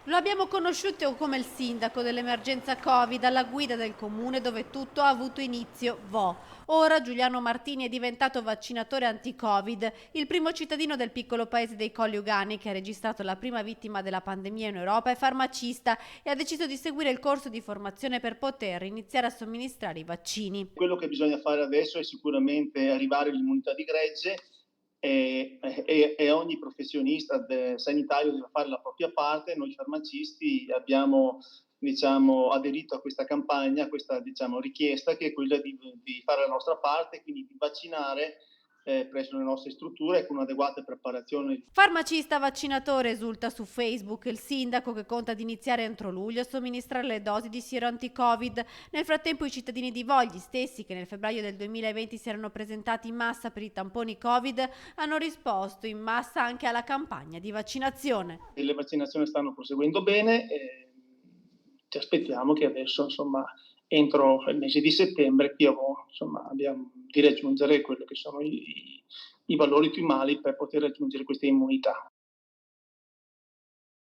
Lo abbiamo conosciuto come il sindaco dell'emergenza Covid alla guida del comune dove tutto ha avuto inizio, Vo. Ora Giuliano Martini è diventato vaccinatore anti-Covid, il primo cittadino del piccolo paese dei Colli Ugani che ha registrato la prima vittima della pandemia in Europa, è farmacista e ha deciso di seguire il corso di formazione per poter iniziare a somministrare i vaccini. Quello che bisogna fare adesso è sicuramente arrivare all'immunità di gregge e ogni professionista sanitario deve fare la propria parte. Noi farmacisti abbiamo aderito a questa campagna, a questa richiesta che è quella di fare la nostra parte, quindi di vaccinare presso le nostre strutture con un'adeguata preparazione. Farmacista vaccinatore esulta su Facebook il sindaco che conta di iniziare entro luglio a somministrare le dosi di siero anti-Covid. Nel frattempo i cittadini di Vogli, stessi che nel febbraio del 2020 si erano presentati in massa per i tamponi Covid, hanno risposto in massa anche alla campagna di vaccinazione. Le vaccinazioni stanno proseguendo bene, ci aspettiamo che adesso, insomma, entro il mese di settembre abbiamo di raggiungere quello che sono i valori ottimali per poter raggiungere questa immunità.